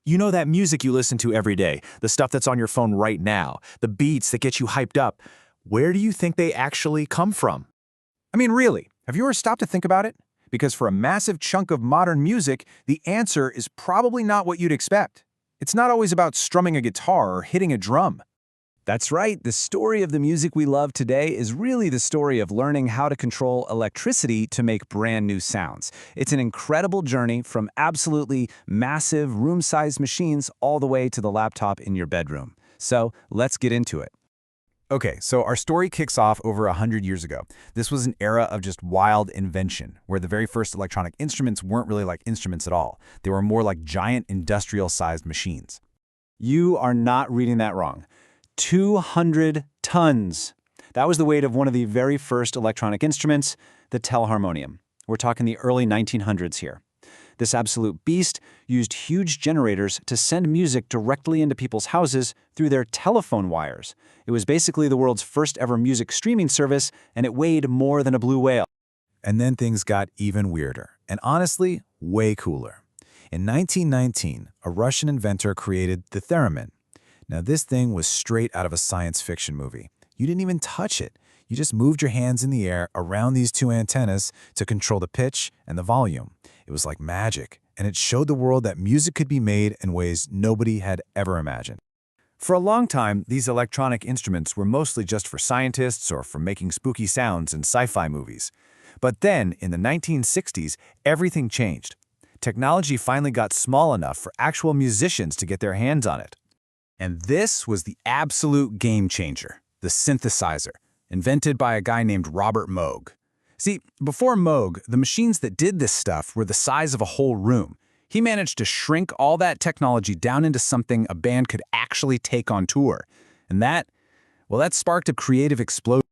You know that music you listen to every day, the stuff that's on your phone right now, the beats that get you hyped up. Where do you think they actually come from? I mean, really, have you ever stopped to think about it? Because for a massive chunk of modern music, the answer is probably not what you'd expect. It's not always about strumming a guitar or hitting a drum. That's right, the story of the music we love today is really the story of learning how to control electricity to make brand new sounds. It's an incredible journey from absolutely massive room-sized machines all the way to the laptop in your bedroom. So let's get into it. Okay, so our story kicks off over 100 years ago. This was an era of just wild invention, where the very first electronic instruments weren't really like instruments at all. They were more like giant industrial-sized machines. You are not reading that wrong. 200 tons. That was the weight of one of the very first electronic instruments, the telharmonium. We're talking the early 1900s here. This absolute beast used huge generators to send music directly into people's houses through their telephone wires. It was basically the world's first ever music streaming service, and it weighed more than a blue whale. And then things got even weirder, and honestly, way cooler. In 1919, a Russian inventor created the Theremin. Now, this thing was straight out of a science fiction movie. You didn't even touch it. You just moved your hands in the air around these two antennas to control the pitch and the volume. It was like magic, and it showed the world that music could be made in ways nobody had ever imagined. For a long time, these electronic instruments were mostly just for scientists or for making spooky sounds in sci-fi movies. But then, in the 1960s, everything changed. Technology finally got small enough for actual musicians to get their hands on it. And this was the absolute game changer, the synthesizer, invented by a guy named Robert Moog. See, before Moog, the machines that did this stuff were the size of a whole room. He managed to shrink all that technology down into something a band could actually take on tour. And that sparked a creative explosion.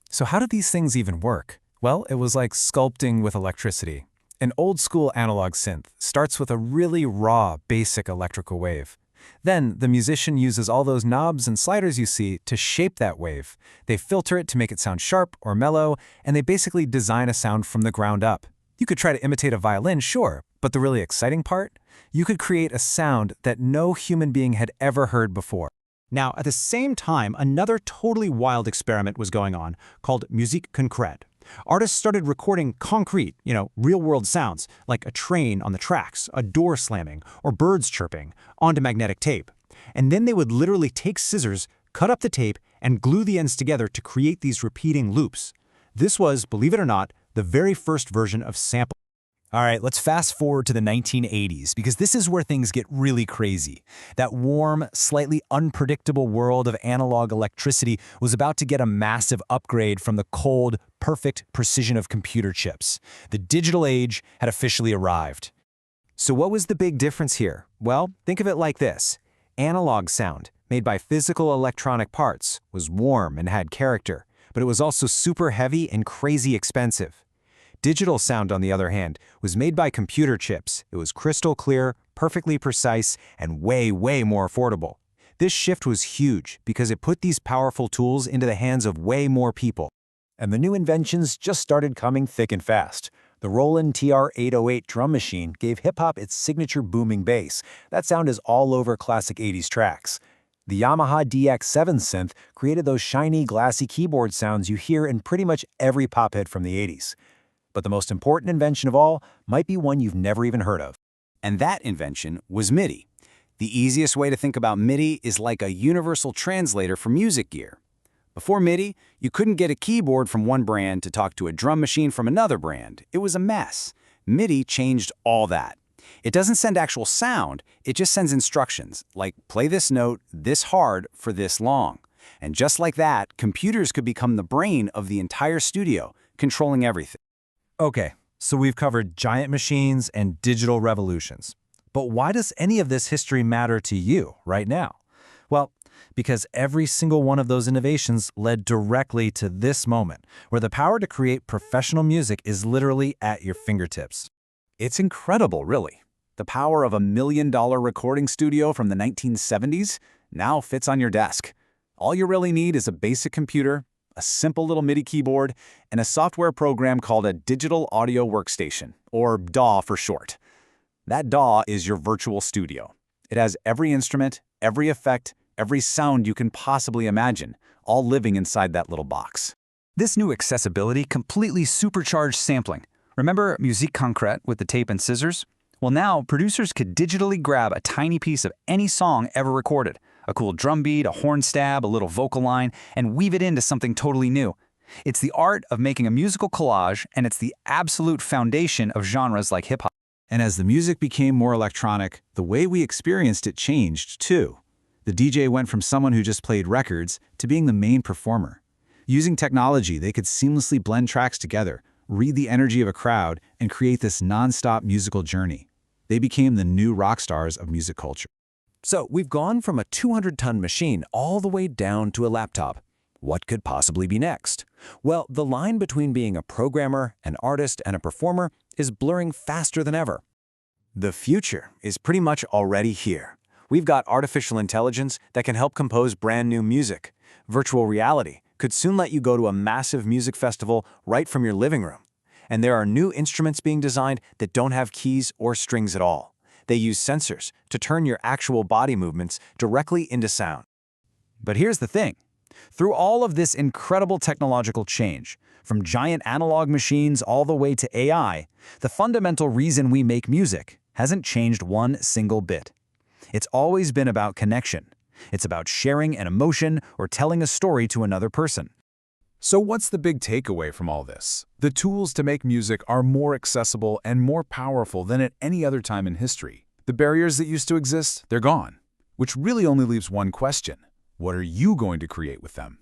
So how did these things even work? Well, it was like sculpting with electricity. An old-school analog synth starts with a really raw, basic electrical wave. Then, the musician uses all those knobs and sliders you see to shape that wave. They filter it to make it sound sharp or mellow, and they basically design a sound from the ground up. You could try to imitate a violin, sure, but the really exciting part? You could create a sound that no human being had ever heard before. Now, at the same time, another totally wild experiment was going on called musique concrète. Artists started recording concrete, real-world sounds, like a train on the tracks, a door slamming, or birds chirping, onto magnetic tape. And then they would literally take scissors, cut up the tape, and glue the ends together to create these repeating loops. This was, believe it or not, the very first version of sampling. All right, let's fast forward to the 1980s, because this is where things get really crazy. That warm, slightly unpredictable world of analog electricity was about to get a massive upgrade from the cold, perfect precision of computer chips. The digital age had officially arrived. So what was the big difference here? Well, think of it like this. Analog sound, made by physical electronic parts, was warm and had character, but it was also super heavy and crazy expensive. Digital sound, on the other hand, was made by computer chips. It was crystal clear, perfectly precise, and way, way more affordable. This shift was huge because it put these powerful tools into the hands of way more people. And the new inventions just started coming thick and fast. The Roland TR-808 drum machine gave hip-hop its signature booming bass. That sound is all over classic 80s tracks. The Yamaha DX7 synth created those shiny, glassy keyboard sounds you hear in pretty much every pop hit from the 80s. But the most important invention of all might be one you've never even heard of. And that invention was MIDI. The easiest way to think about MIDI is like a universal translator for music gear. Before MIDI, you couldn't get a keyboard from one brand to talk to a drum machine from another brand. It was a mess. MIDI changed all that. It doesn't send actual sound, it just sends instructions, like play this note this hard for this long. And just like that, computers could become the brain of the entire studio, controlling everything. Okay, so we've covered giant machines and digital revolutions. But why does any of this history matter to you right now? Well, because every single one of those innovations led directly to this moment, where the power to create professional music is literally at your fingertips. It's incredible, really. The power of $1 million recording studio from the 1970s now fits on your desk. All you really need is a basic computer, a simple little MIDI keyboard, and a software program called a Digital Audio Workstation, or DAW for short. That DAW is your virtual studio. It has every instrument, every effect, every sound you can possibly imagine, all living inside that little box. This new accessibility completely supercharged sampling. Remember Musique Concrète with the tape and scissors? Well, now producers could digitally grab a tiny piece of any song ever recorded, a cool drum beat, a horn stab, a little vocal line, and weave it into something totally new. It's the art of making a musical collage, and it's the absolute foundation of genres like hip-hop. And as the music became more electronic, the way we experienced it changed too. The DJ went from someone who just played records to being the main performer. Using technology, they could seamlessly blend tracks together, read the energy of a crowd, and create this non-stop musical journey. They became the new rock stars of music culture. So we've gone from a 200-ton machine all the way down to a laptop. What could possibly be next? Well, the line between being a programmer, an artist, and a performer is blurring faster than ever. The future is pretty much already here. We've got artificial intelligence that can help compose brand new music. Virtual reality could soon let you go to a massive music festival right from your living room. And there are new instruments being designed that don't have keys or strings at all. They use sensors to turn your actual body movements directly into sound. But here's the thing. Through all of this incredible technological change, from giant analog machines all the way to AI, the fundamental reason we make music hasn't changed one single bit. It's always been about connection. It's about sharing an emotion or telling a story to another person. So what's the big takeaway from all this? The tools to make music are more accessible and more powerful than at any other time in history. The barriers that used to exist, they're gone. Which really only leaves one question. What are you going to create with them?